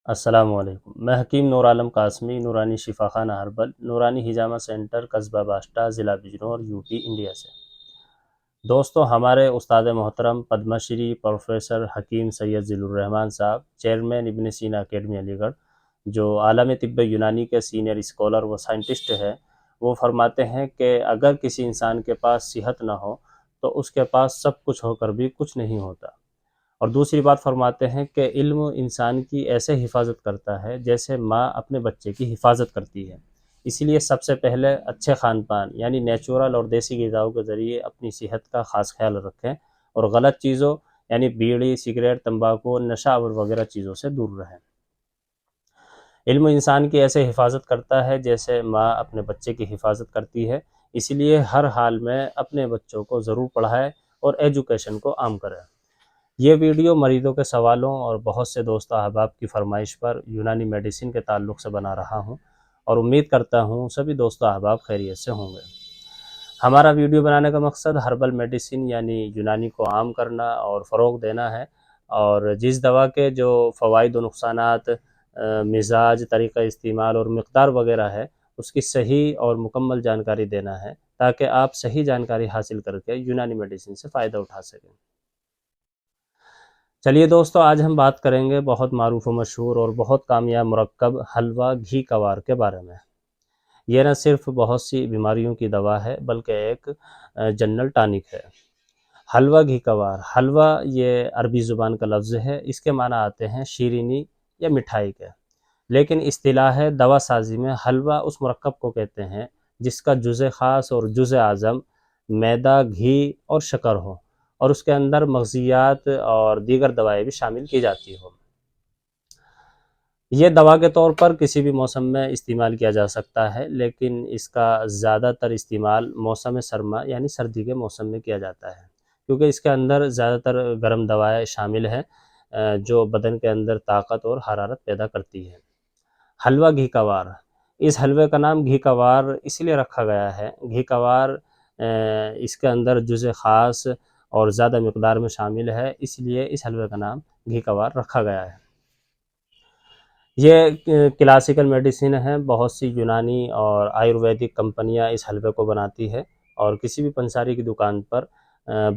السلام علیکم، میں حکیم نور عالم قاسمی، نورانی شفا خانہ ہربل، نورانی ہجامہ سینٹر، قصبہ باشٹا، ضلع بجنور، یوپی، انڈیا سے۔ دوستو، ہمارے استاد محترم پدم شری پروفیسر حکیم سید ذیل الرحمان صاحب، چیئرمین ابن سینا اکیڈمی علی گڑھ، جو عالم طب یونانی کے سینئر اسکالر و سائنٹسٹ ہے، وہ فرماتے ہیں کہ اگر کسی انسان کے پاس صحت نہ ہو تو اس کے پاس سب کچھ ہو کر بھی کچھ نہیں ہوتا۔ اور دوسری بات فرماتے ہیں کہ علم انسان کی ایسے حفاظت کرتا ہے جیسے ماں اپنے بچے کی حفاظت کرتی ہے۔ اسی لیے سب سے پہلے اچھے خان پان یعنی نیچورل اور دیسی غذاؤں کے ذریعے اپنی صحت کا خاص خیال رکھیں اور غلط چیزوں یعنی بیڑی، سگریٹ، تمباکو، نشہ آور وغیرہ چیزوں سے دور رہیں۔ علم انسان کی ایسے حفاظت کرتا ہے جیسے ماں اپنے بچے کی حفاظت کرتی ہے، اسی لیے ہر حال میں اپنے بچوں کو ضرور پڑھائیں اور ایجوکیشن کو عام کریں۔ یہ ویڈیو مریضوں کے سوالوں اور بہت سے دوست احباب کی فرمائش پر یونانی میڈیسن کے تعلق سے بنا رہا ہوں اور امید کرتا ہوں سبھی دوست احباب خیریت سے ہوں گے۔ ہمارا ویڈیو بنانے کا مقصد ہربل میڈیسن یعنی یونانی کو عام کرنا اور فروغ دینا ہے، اور جس دوا کے جو فوائد و نقصانات، مزاج، طریقہ استعمال اور مقدار وغیرہ ہے، اس کی صحیح اور مکمل جانکاری دینا ہے تاکہ آپ صحیح جانکاری حاصل کر کے یونانی میڈیسن سے فائدہ اٹھا سکیں۔ چلیے دوستو، آج ہم بات کریں گے بہت معروف و مشہور اور بہت کامیاب مرکب حلوہ گھی کوار کے بارے میں۔ یہ نہ صرف بہت سی بیماریوں کی دوا ہے بلکہ ایک جنرل ٹانک ہے۔ حلوہ گھی کوار، حلوہ یہ عربی زبان کا لفظ ہے، اس کے معنی آتے ہیں شیرینی یا مٹھائی کے، لیکن اصطلاح دوا سازی میں حلوہ اس مرکب کو کہتے ہیں جس کا جزء خاص اور جزء اعظم میدا، گھی اور شکر ہو اور اس کے اندر مغزیات اور دیگر دوائیں بھی شامل کی جاتی ہوں۔ یہ دوا کے طور پر کسی بھی موسم میں استعمال کیا جا سکتا ہے، لیکن اس کا زیادہ تر استعمال موسم سرما یعنی سردی کے موسم میں کیا جاتا ہے، کیونکہ اس کے اندر زیادہ تر گرم دوائیں شامل ہیں جو بدن کے اندر طاقت اور حرارت پیدا کرتی ہے۔ حلوہ گھی کوار، اس حلوے کا نام گھی کوار اس لیے رکھا گیا ہے، گھی کوار اس کے اندر جزء خاص اور زیادہ مقدار میں شامل ہے، اس لیے اس حلوے کا نام گھی کوار رکھا گیا ہے۔ یہ کلاسیکل میڈیسن ہے، بہت سی یونانی اور آیورویدک کمپنیاں اس حلوے کو بناتی ہے اور کسی بھی پنساری کی دکان پر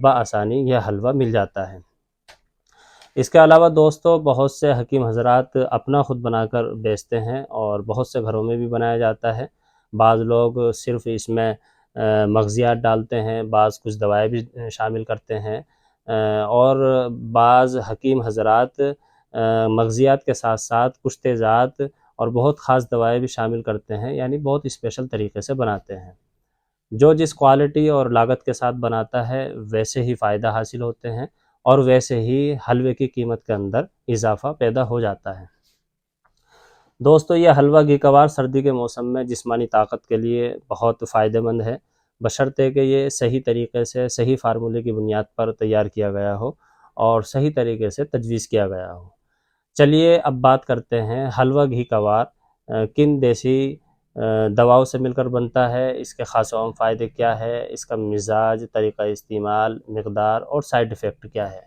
بآسانی یہ حلوہ مل جاتا ہے۔ اس کے علاوہ دوستو، بہت سے حکیم حضرات اپنا خود بنا کر بیچتے ہیں اور بہت سے گھروں میں بھی بنایا جاتا ہے۔ بعض لوگ صرف اس میں مغزیات ڈالتے ہیں، بعض کچھ دوائیں بھی شامل کرتے ہیں، اور بعض حکیم حضرات مغزیات کے ساتھ ساتھ کچھ تیزات اور بہت خاص دوائیں بھی شامل کرتے ہیں، یعنی بہت اسپیشل طریقے سے بناتے ہیں۔ جو جس کوالٹی اور لاگت کے ساتھ بناتا ہے ویسے ہی فائدہ حاصل ہوتے ہیں اور ویسے ہی حلوے کی قیمت کے اندر اضافہ پیدا ہو جاتا ہے۔ دوستو، یہ حلوہ گھی کوار سردی کے موسم میں جسمانی طاقت کے لیے بہت فائدہ مند ہے، بشرطے کہ یہ صحیح طریقے سے صحیح فارمولے کی بنیاد پر تیار کیا گیا ہو اور صحیح طریقے سے تجویز کیا گیا ہو۔ چلیے اب بات کرتے ہیں حلوہ گھی کوار کن دیسی دواؤں سے مل کر بنتا ہے، اس کے خاص و عام فائدے کیا ہے، اس کا مزاج، طریقہ استعمال، مقدار اور سائیڈ ایفیکٹ کیا ہے۔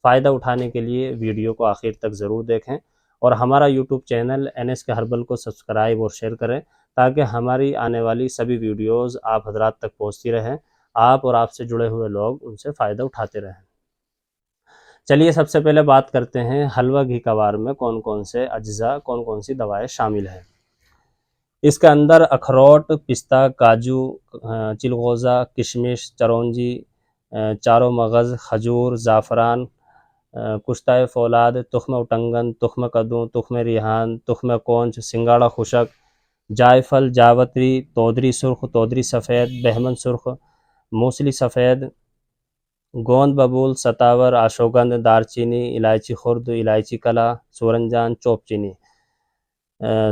فائدہ اٹھانے کے لیے ویڈیو کو آخر تک ضرور دیکھیں اور ہمارا یوٹیوب چینل NS کے ہربل کو سبسکرائب اور شیئر کریں تاکہ ہماری آنے والی سبھی ویڈیوز آپ حضرات تک پہنچتی رہیں، آپ اور آپ سے جڑے ہوئے لوگ ان سے فائدہ اٹھاتے رہیں۔ چلیے سب سے پہلے بات کرتے ہیں حلوہ گھی کوار میں کون کون سے اجزاء، کون کون سی دوائیں شامل ہیں۔ اس کے اندر اخروٹ، پستہ، کاجو، چلغوزہ، کشمش، چرونجی، چاروں مغز، کھجور، زعفران، کشتۂ فولاد، تخم اٹنگن، تخم کدو، تخم ریحان، تخم کونچ، سنگاڑا خشک، جائفل، جاوتری، تودری سرخ، تودری سفید، بہمن سرخ، موسلی سفید، گوند ببول، ستاور، آشوگند، دارچینی، الائچی خرد، الائچی کلا، سورنجان، چوپ چینی،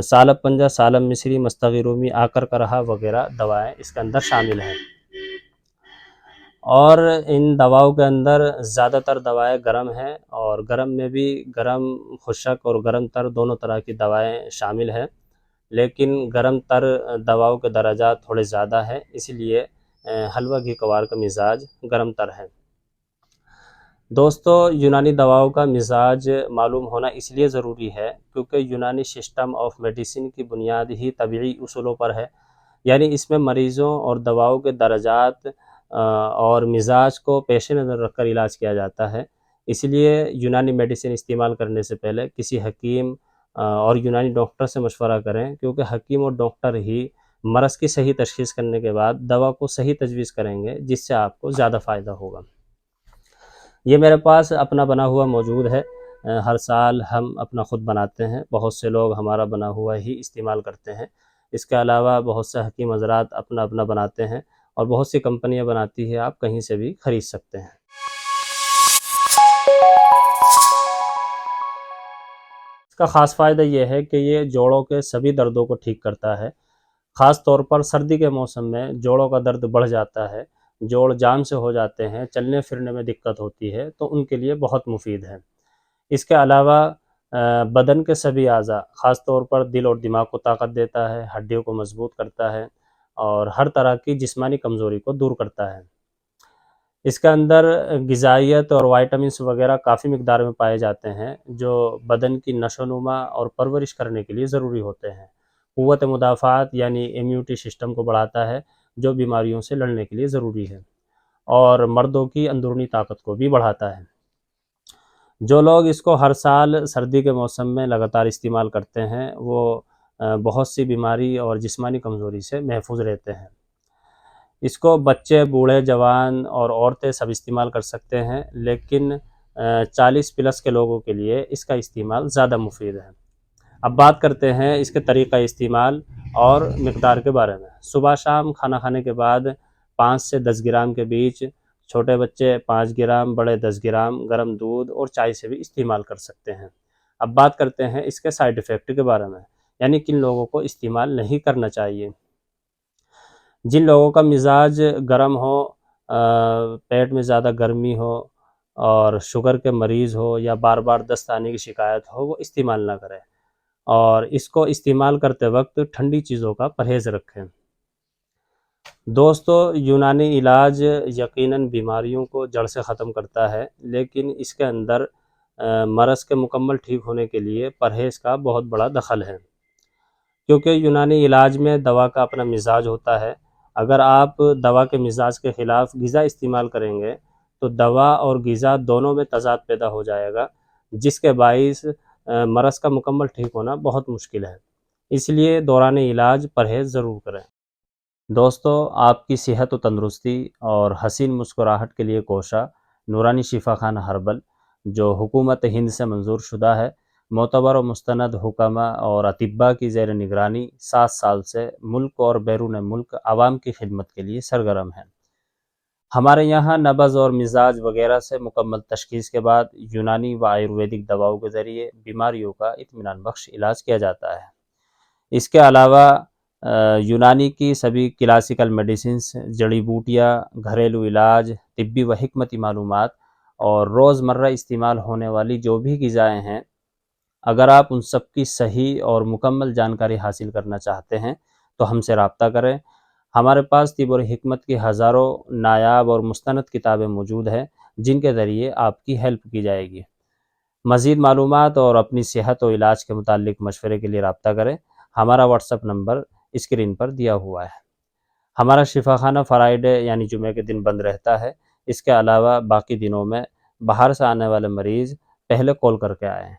سالب پنجہ، سالم مصری، مستغی رومی، آکر کرہا وغیرہ دوائیں اس کے اندر شامل ہیں۔ اور ان دواؤں کے اندر زیادہ تر دوائیں گرم ہیں اور گرم میں بھی گرم، خشک اور گرم تر دونوں طرح کی دوائیں شامل ہیں، لیکن گرم تر دواؤں کے درجات تھوڑے زیادہ ہیں، اس لیے حلوہ گھی کوار کا مزاج گرم تر ہے۔ دوستو یونانی دواؤں کا مزاج معلوم ہونا اس لیے ضروری ہے کیونکہ یونانی سسٹم آف میڈیسن کی بنیاد ہی طبعی اصولوں پر ہے، یعنی اس میں مریضوں اور دواؤں کے درجات اور مزاج کو پیش نظر رکھ کر علاج کیا جاتا ہے۔ اس لیے یونانی میڈیسن استعمال کرنے سے پہلے کسی حکیم اور یونانی ڈاکٹر سے مشورہ کریں، کیونکہ حکیم اور ڈاکٹر ہی مرض کی صحیح تشخیص کرنے کے بعد دوا کو صحیح تجویز کریں گے، جس سے آپ کو زیادہ فائدہ ہوگا۔ یہ میرے پاس اپنا بنا ہوا موجود ہے، ہر سال ہم اپنا خود بناتے ہیں، بہت سے لوگ ہمارا بنا ہوا ہی استعمال کرتے ہیں۔ اس کے علاوہ بہت سے حکیم حضرات اپنا اپنا بناتے ہیں اور بہت سی کمپنیاں بناتی ہیں، آپ کہیں سے بھی خرید سکتے ہیں۔ اس کا خاص فائدہ یہ ہے کہ یہ جوڑوں کے سبھی دردوں کو ٹھیک کرتا ہے، خاص طور پر سردی کے موسم میں جوڑوں کا درد بڑھ جاتا ہے، جوڑ جام سے ہو جاتے ہیں، چلنے پھرنے میں دقت ہوتی ہے، تو ان کے لیے بہت مفید ہے۔ اس کے علاوہ بدن کے سبھی اعضاء، خاص طور پر دل اور دماغ کو طاقت دیتا ہے، ہڈیوں کو مضبوط کرتا ہے اور ہر طرح کی جسمانی کمزوری کو دور کرتا ہے۔ اس کے اندر غذائیت اور وائٹامنس وغیرہ کافی مقدار میں پائے جاتے ہیں، جو بدن کی نشو و نما اور پرورش کرنے کے لیے ضروری ہوتے ہیں۔ قوت مدافعت یعنی امیونٹی سسٹم کو بڑھاتا ہے، جو بیماریوں سے لڑنے کے لیے ضروری ہے، اور مردوں کی اندرونی طاقت کو بھی بڑھاتا ہے۔ جو لوگ اس کو ہر سال سردی کے موسم میں لگاتار استعمال کرتے ہیں، وہ بہت سی بیماری اور جسمانی کمزوری سے محفوظ رہتے ہیں۔ اس کو بچے، بوڑھے، جوان اور عورتیں سب استعمال کر سکتے ہیں، لیکن 40 پلس کے لوگوں کے لیے اس کا استعمال زیادہ مفید ہے۔ اب بات کرتے ہیں اس کے طریقہ استعمال اور مقدار کے بارے میں۔ صبح شام کھانا کھانے کے بعد 5 سے 10 گرام کے بیچ، چھوٹے بچے 5 گرام، بڑے 10 گرام گرم دودھ اور چائے سے بھی استعمال کر سکتے ہیں۔ اب بات کرتے ہیں اس کے سائیڈ ایفیکٹ کے بارے میں، یعنی کن لوگوں کو استعمال نہیں کرنا چاہیے۔ جن لوگوں کا مزاج گرم ہو، پیٹ میں زیادہ گرمی ہو اور شوگر کے مریض ہو یا بار بار دست آنے کی شکایت ہو، وہ استعمال نہ کریں، اور اس کو استعمال کرتے وقت ٹھنڈی چیزوں کا پرہیز رکھیں۔ دوستو یونانی علاج یقیناً بیماریوں کو جڑ سے ختم کرتا ہے، لیکن اس کے اندر مرض کے مکمل ٹھیک ہونے کے لیے پرہیز کا بہت بڑا دخل ہے، کیونکہ یونانی علاج میں دوا کا اپنا مزاج ہوتا ہے۔ اگر آپ دوا کے مزاج کے خلاف غذا استعمال کریں گے تو دوا اور غذا دونوں میں تضاد پیدا ہو جائے گا، جس کے باعث مرض کا مکمل ٹھیک ہونا بہت مشکل ہے۔ اس لیے دوران علاج پرہیز ضرور کریں۔ دوستو آپ کی صحت و تندرستی اور حسین مسکراہٹ کے لیے کوشاں نورانی شفا خانہ ہربل، جو حکومت ہند سے منظور شدہ ہے، معتبر و مستند حکماء اور اطباء کی زیر نگرانی 7 سال سے ملک اور بیرون ملک عوام کی خدمت کے لیے سرگرم ہے۔ ہمارے یہاں نبض اور مزاج وغیرہ سے مکمل تشخیص کے بعد یونانی و آیورویدک دواؤں کے ذریعے بیماریوں کا اطمینان بخش علاج کیا جاتا ہے۔ اس کے علاوہ یونانی کی سبھی کلاسیکل میڈیسنز، جڑی بوٹیاں، گھریلو علاج، طبی و حکمتی معلومات اور روزمرہ استعمال ہونے والی جو بھی غذائیں ہیں، اگر آپ ان سب کی صحیح اور مکمل جانکاری حاصل کرنا چاہتے ہیں تو ہم سے رابطہ کریں۔ ہمارے پاس طب اور حکمت کی ہزاروں نایاب اور مستند کتابیں موجود ہیں، جن کے ذریعے آپ کی ہیلپ کی جائے گی۔ مزید معلومات اور اپنی صحت و علاج کے متعلق مشورے کے لیے رابطہ کریں۔ ہمارا واٹس ایپ نمبر اسکرین پر دیا ہوا ہے۔ ہمارا شفا خانہ فرائیڈے یعنی جمعے کے دن بند رہتا ہے۔ اس کے علاوہ باقی دنوں میں باہر سے آنے والے مریض پہلے کال کر کے آئیں۔